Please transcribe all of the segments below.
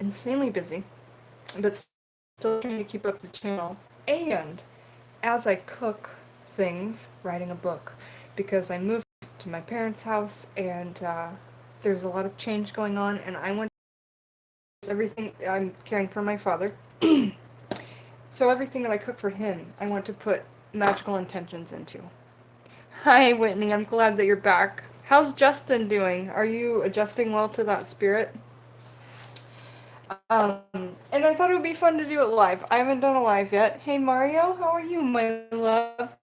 insanely busy, but still trying to keep up the channel. And as I cook things, writing a book, because I moved to my parents' house and there's a lot of change going on, and I want everything. I'm caring for my father, so everything that I cook for him, I want to put magical intentions into. Hi, Whitney. I'm glad that you're back. How's Justin doing? Are you adjusting well to that spirit? And I thought it would be fun to do it live. I haven't done a live yet. Hey, Mario, how are you, my love?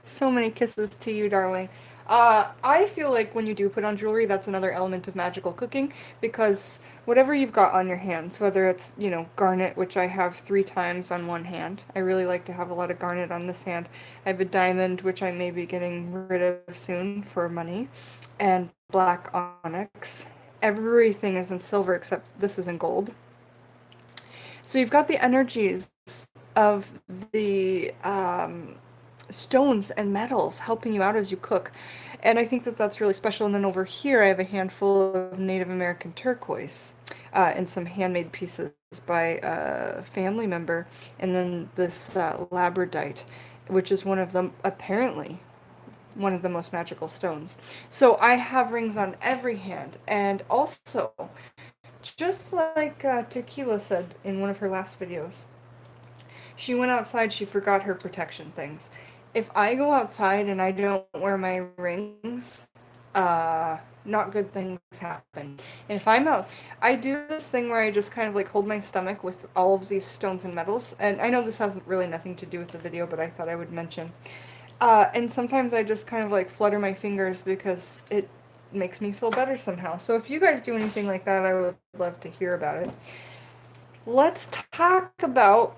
So many kisses to you, darling. I feel like when you do put on jewelry, that's another element of magical cooking, because whatever you've got on your hands, whether it's, garnet, which I have 3 times on one hand. I really like to have a lot of garnet on this hand. I have a diamond, which I may be getting rid of soon for money, and black onyx. Everything is in silver except this is in gold. So you've got the energies of the stones and metals helping you out as you cook. And I think that that's really special. And then over here, I have a handful of Native American turquoise and some handmade pieces by a family member. And then this labradorite, which is one of them, apparently, one of the most magical stones. So I have rings on every hand. And also, just like Tequila said in one of her last videos, she went outside, she forgot her protection things. If I go outside and I don't wear my rings, not good things happen. And if I'm out, I do this thing where I just kind of like hold my stomach with all of these stones and metals. And I know this has really nothing to do with the video, but I thought I would mention. And sometimes I just kind of like flutter my fingers because it makes me feel better somehow. So if you guys do anything like that, I would love to hear about it. Let's talk about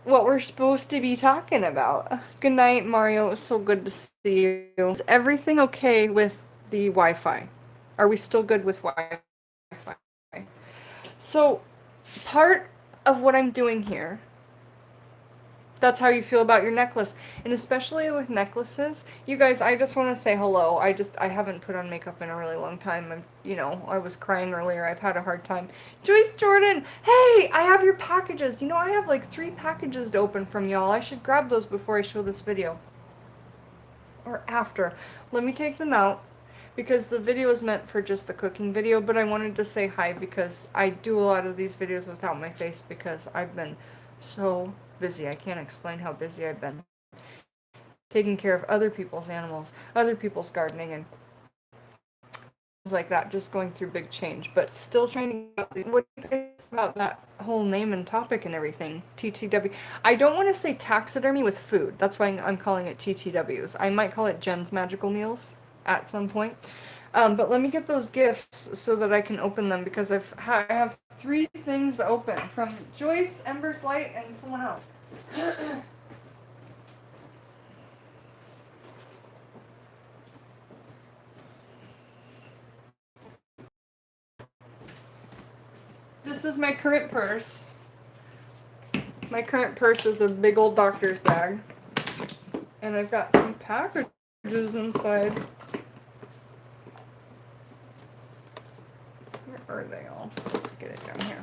what we're supposed to be talking about. Good night, Mario. It was so good to see you. Is everything okay with the Wi-Fi? Are we still good with Wi-Fi? So, part of what I'm doing here, that's how you feel about your necklace. And especially with necklaces, you guys, I just want to say hello. I haven't put on makeup in a really long time. I was crying earlier. I've had a hard time. Joyce Jordan, hey, I have your packages. I have like 3 packages to open from y'all. I should grab those before I show this video. Or after. Let me take them out, because the video is meant for just the cooking video, but I wanted to say hi because I do a lot of these videos without my face because I've been so busy. I can't explain how busy I've been. Taking care of other people's animals, other people's gardening, and things like that, just going through big change, but still trying to, what do you guys think about that whole name and topic and everything? TTW. I don't want to say taxidermy with food. That's why I'm calling it TTW's. I might call it Jen's Magical Meals at some point. But let me get those gifts so that I can open them, because I have 3 things to open from Joyce, Ember's Light, and someone else. This is my current purse. My current purse is a big old doctor's bag. And I've got some packages inside. Where are they all? Let's get it down here.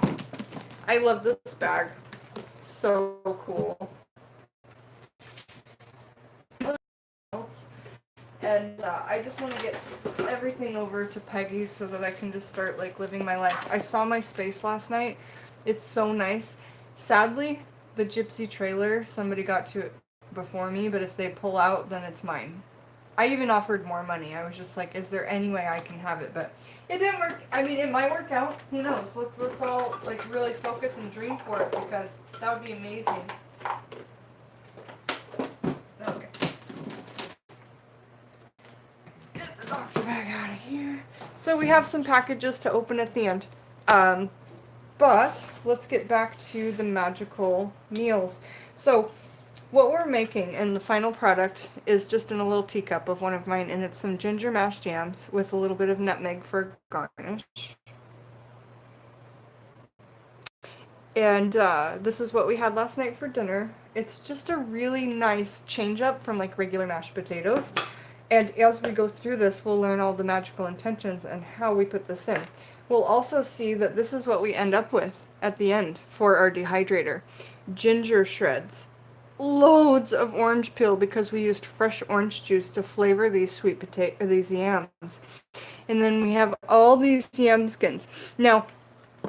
I love this bag. It's so cool. And I just want to get everything over to Peggy so that I can just start like living my life. I saw my space last night. It's so nice. Sadly, the gypsy trailer, somebody got to it before me, but if they pull out, then it's mine. I even offered more money. I was just like, is there any way I can have it? But it didn't work. I mean, it might work out. Who knows? Let's all like really focus and dream for it, because that would be amazing. Okay. Get the doctor bag out of here. So we have some packages to open at the end. But let's get back to the magical meals. So what we're making, and the final product, is just in a little teacup of one of mine, and it's some ginger mashed yams with a little bit of nutmeg for garnish. And this is what we had last night for dinner. It's just a really nice change up from like regular mashed potatoes. And as we go through this, we'll learn all the magical intentions and how we put this in. we'll also see that this is what we end up with at the end for our dehydrator. Ginger shreds. Loads of orange peel because we used fresh orange juice to flavor these sweet potato, these yams. And then we have all these yam skins. Now,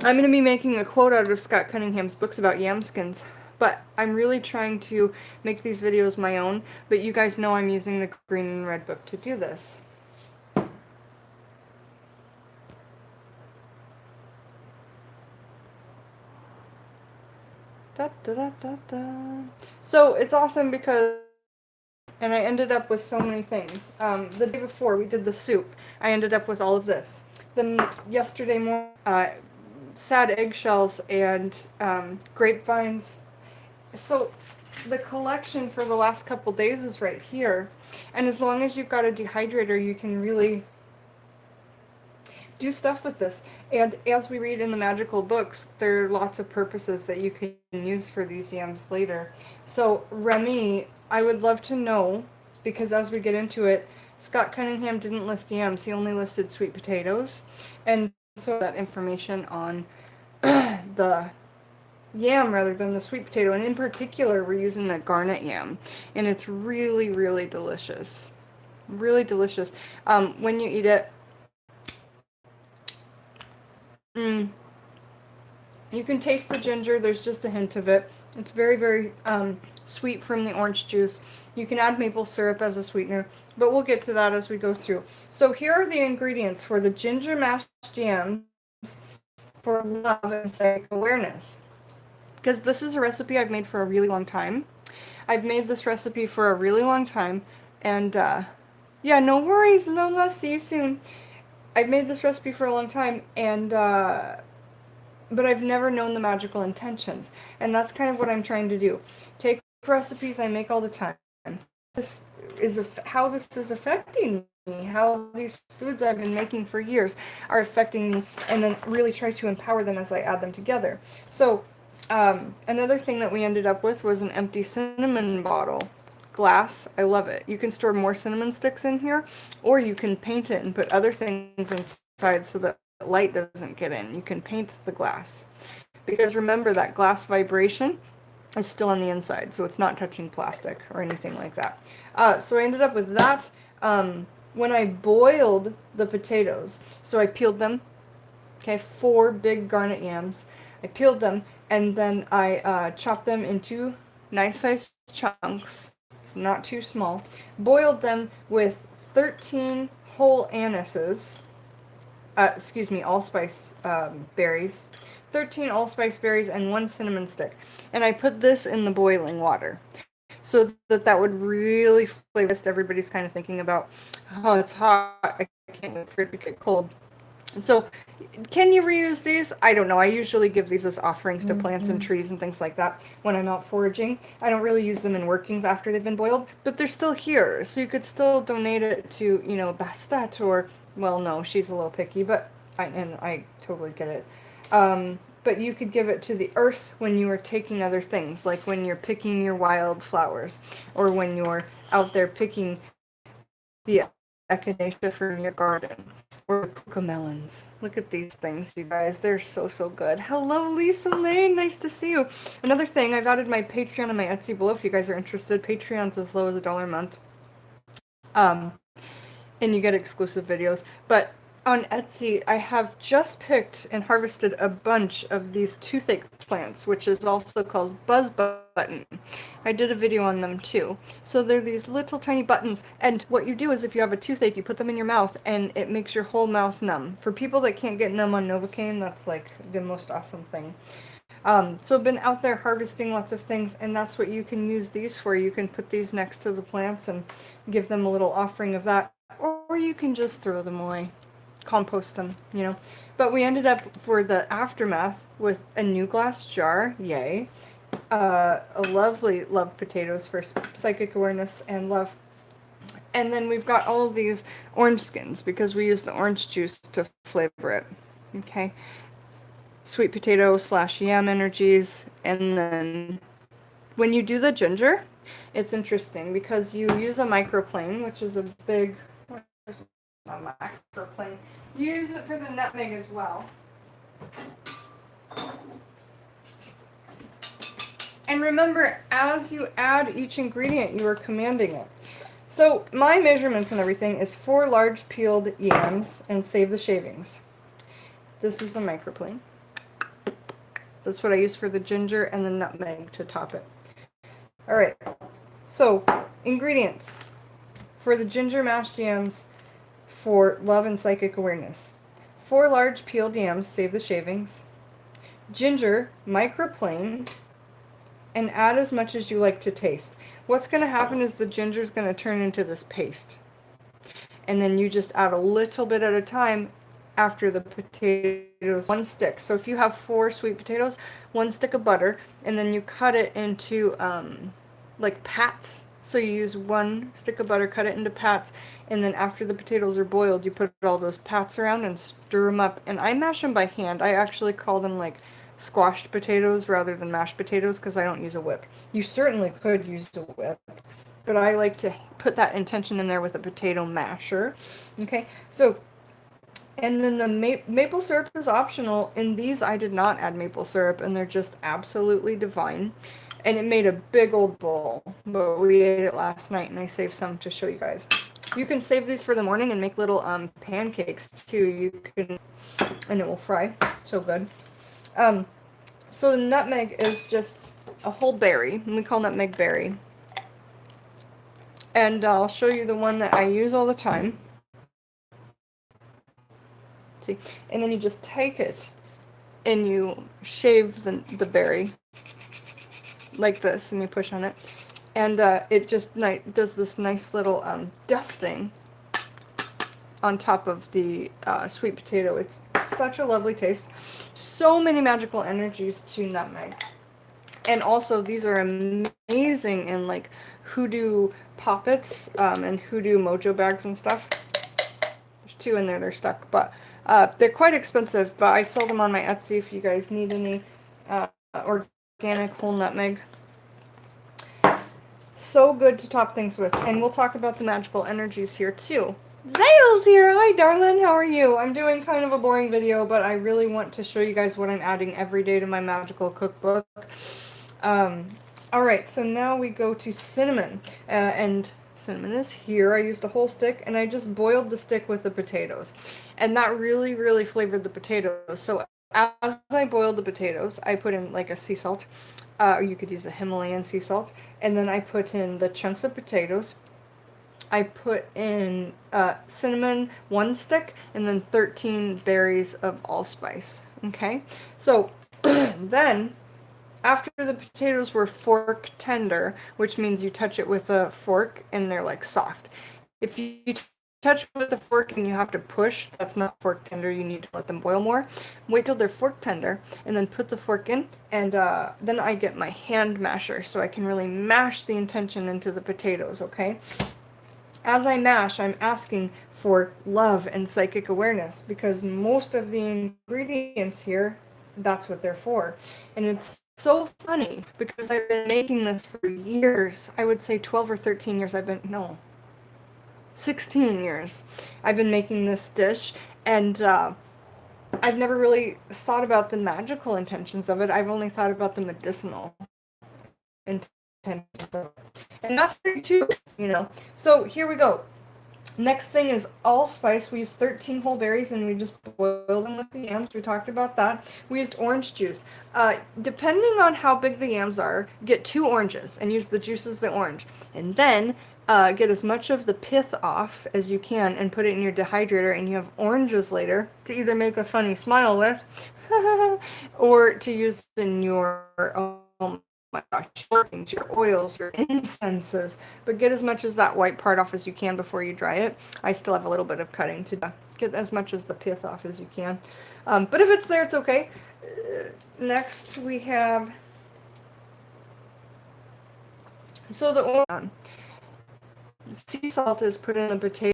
I'm going to be making a quote out of Scott Cunningham's books about yam skins, but I'm really trying to make these videos my own, but you guys know I'm using the green and red book to do this. Da, da, da, da, da. So it's awesome because, and I ended up with so many things. The day before we did the soup, I ended up with all of this. Then yesterday morning, sad eggshells and grapevines. So the collection for the last couple days is right here. And as long as you've got a dehydrator, you can really do stuff with this. And as we read in the Magickal books, there are lots of purposes that you can use for these yams later. So Remy, I would love to know, because as we get into it, Scott Cunningham didn't list yams, he only listed sweet potatoes. And so that information on the yam rather than the sweet potato. And in particular, we're using the garnet yam. And it's really, really delicious. Really delicious. When you eat it, you can taste the ginger. There's just a hint of it. It's very, very sweet from the orange juice. You can add maple syrup as a sweetener, but we'll get to that as we go through. So here are the ingredients for the ginger mashed yams for love and psychic awareness. Because this is a recipe I've made for a really long time. I've made this recipe for a really long time, and yeah, no worries, Lola. See you soon. I've made this recipe for a long time, and but I've never known the magical intentions, and that's kind of what I'm trying to do. Take recipes I make all the time. This is how this is affecting me, how these foods I've been making for years are affecting me, and then really try to empower them as I add them together. So another thing that we ended up with was an empty cinnamon bottle. Glass. I love it. You can store more cinnamon sticks in here, or you can paint it and put other things inside so that light doesn't get in. You can paint the glass. Because remember, that glass vibration is still on the inside, so it's not touching plastic or anything like that. So I ended up with that when I boiled the potatoes. So I peeled them. Okay, 4 big garnet yams. I peeled them, and then I chopped them into nice sized chunks. It's not too small. Boiled them with 13 whole anise, allspice berries, 13 allspice berries, and 1 cinnamon stick. And I put this in the boiling water so that would really flavor it. Everybody's kind of thinking about, oh, it's hot, I can't wait for it to get cold. So, can you reuse these? I don't know. I usually give these as offerings to plants and trees and things like that when I'm out foraging. I don't really use them in workings after they've been boiled, but they're still here. So you could still donate it to, Bastet, or, well, no, she's a little picky, but I totally get it. But you could give it to the earth when you are taking other things, like when you're picking your wildflowers, or when you're out there picking the echinacea from your garden. Or melons. Look at these things, you guys. They're so, so good. Hello, Lisa Lane. Nice to see you. Another thing, I've added my Patreon and my Etsy below if you guys are interested. Patreon's as low as $1 a month. And you get exclusive videos. But on Etsy, I have just picked and harvested a bunch of these toothache plants, which is also called buzz button. I did a video on them too. So they're these little tiny buttons, and what you do is if you have a toothache, you put them in your mouth, and it makes your whole mouth numb. For people that can't get numb on Novocaine, that's like the most awesome thing. So I've been out there harvesting lots of things, and that's what you can use these for. You can put these next to the plants and give them a little offering of that, or you can just throw them away. Compost them, But we ended up for the aftermath with a new glass jar, yay. A lovely loved potatoes for psychic awareness and love. And then we've got all of these orange skins because we use the orange juice to flavor it. Okay. Sweet potato / yam energies. And then when you do the ginger, it's interesting because you use a microplane, which is a big a microplane. Use it for the nutmeg as well. And remember, as you add each ingredient, you are commanding it. So my measurements and everything is 4 large peeled yams and save the shavings. This is a microplane. That's what I use for the ginger and the nutmeg to top it. Alright, so ingredients for the ginger mashed yams for love and psychic awareness. 4 large peeled yams, save the shavings. Ginger, microplane, and add as much as you like to taste. What's going to happen is the ginger is going to turn into this paste. And then you just add a little bit at a time after the potatoes, 1 stick. So if you have 4 sweet potatoes, 1 stick of butter, and then you cut it into like pats. So you use 1 stick of butter, cut it into pats, and then after the potatoes are boiled, you put all those pats around and stir them up. And I mash them by hand. I actually call them like squashed potatoes rather than mashed potatoes because I don't use a whip. You certainly could use a whip, but I like to put that intention in there with a potato masher. Okay, so, and then the maple syrup is optional. In these, I did not add maple syrup, and they're just absolutely divine. And it made a big old bowl, but we ate it last night, and I saved some to show you guys. You can save these for the morning and make little pancakes too. You can, and it will fry. So good. So the nutmeg is just a whole berry, and we call nutmeg berry. And I'll show you the one that I use all the time. See, and then you just take it and you shave the berry like this, and you push on it, and it just does this nice little dusting on top of the sweet potato. It's such a lovely taste. So many magical energies to nutmeg. And also, these are amazing in like hoodoo poppets and hoodoo mojo bags and stuff. There's 2 in there, they're stuck, but they're quite expensive, but I sell them on my Etsy if you guys need any organic whole nutmeg. So good to top things with. And we'll talk about the magical energies here too. Zale's here! Hi darling, how are you? I'm doing kind of a boring video, but I really want to show you guys what I'm adding every day to my magical cookbook. Alright, so now we go to cinnamon. And cinnamon is here. I used a whole stick, and I just boiled the stick with the potatoes. And that really, really flavored the potatoes. So as I boiled the potatoes, I put in like a sea salt, or you could use a Himalayan sea salt, and then I put in the chunks of potatoes. I put in cinnamon, 1 stick, and then 13 berries of allspice. Okay, so then after the potatoes were fork tender, which means you touch it with a fork and they're like soft. If you touch with a fork and you have to push, that's not fork tender. You need to let them boil more. Wait till they're fork tender and then put the fork in, and then I get my hand masher so I can really mash the intention into the potatoes, okay? As I mash, I'm asking for love and psychic awareness, because most of the ingredients here, that's what they're for. And it's so funny because I've been making this for years. I would say 12 or 13 years. 16 years I've been making this dish, and I've never really thought about the magical intentions of it. I've only thought about the medicinal intentions of it. And that's great too, you know. So here we go. Next thing is allspice. We used 13 whole berries and we just boiled them with the yams. We talked about that. We used orange juice. Depending on how big the yams are, get 2 oranges and use the juices of the orange. And then get as much of the pith off as you can and put it in your dehydrator, and you have oranges later to either make a funny smile with or to use in your my gosh, your oils, your incenses, but get as much as that white part off as you can before you dry it. I still have a little bit of cutting to do. Get as much as the pith off as you can. But if it's there, it's okay. Next we have, so the sea salt is put in the potato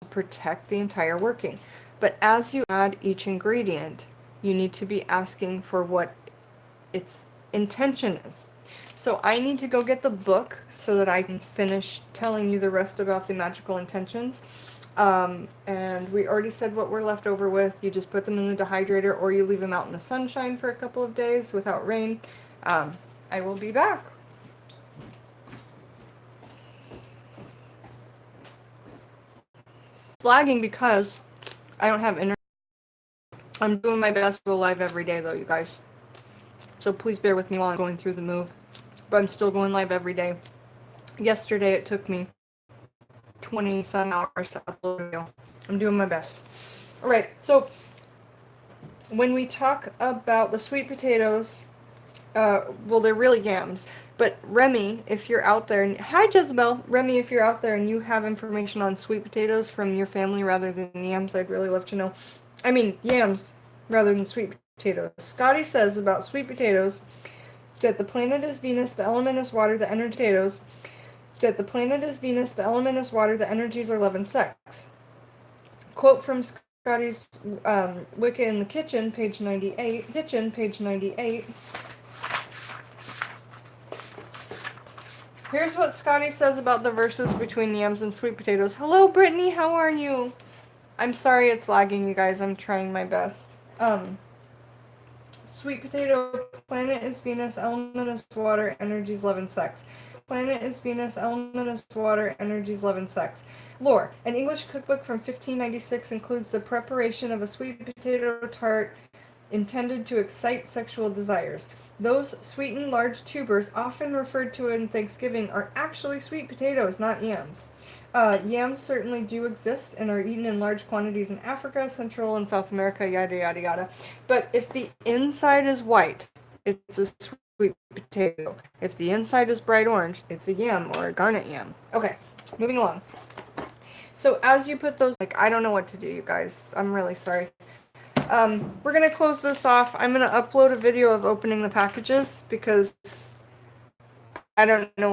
to protect the entire working. But as you add each ingredient, you need to be asking for what its intention is. So I need to go get the book so that I can finish telling you the rest about the magical intentions. And we already said what we're left over with. You just put them in the dehydrator or you leave them out in the sunshine for a couple of days without rain. I will be back. It's lagging because I don't have internet. I'm doing my best to go live every day though, you guys. So please bear with me while I'm going through the move. But I'm still going live every day. Yesterday it took me 20 some hours to upload a video. I'm doing my best. Alright, so when we talk about the sweet potatoes, well, they're really yams. But Remy, if you're out there, and hi Jezebel, Remy, if you're out there and you have information on sweet potatoes from your family rather than yams, I'd really love to know. I mean, yams rather than sweet potatoes. Scotty says about sweet potatoes that the planet is Venus, the element is water, the energy potatoes. That the planet is Venus, the element is water, the energies are love and sex. Quote from Scotty's Wicca in the Kitchen, page 98. Kitchen, page 98. Here's what Scotty says about the verses between yams and sweet potatoes. Hello, Brittany, how are you? I'm sorry it's lagging, you guys. I'm trying my best. Sweet potato, planet is Venus, element is water, energies, love, and sex. Planet is Venus, element is water, energies, love, and sex. Lore. An English cookbook from 1596 includes the preparation of a sweet potato tart intended to excite sexual desires. Those sweetened large tubers, often referred to in Thanksgiving, are actually sweet potatoes, not yams. Yams certainly do exist and are eaten in large quantities in Africa, Central and South America, yada yada yada. But if the inside is white, it's a sweet potato. If the inside is bright orange, it's a yam or a garnet yam. Okay, moving along. So as you put those, I don't know what to do, you guys. I'm really sorry. We're going to close this off. I'm going to upload a video of opening the packages because I don't know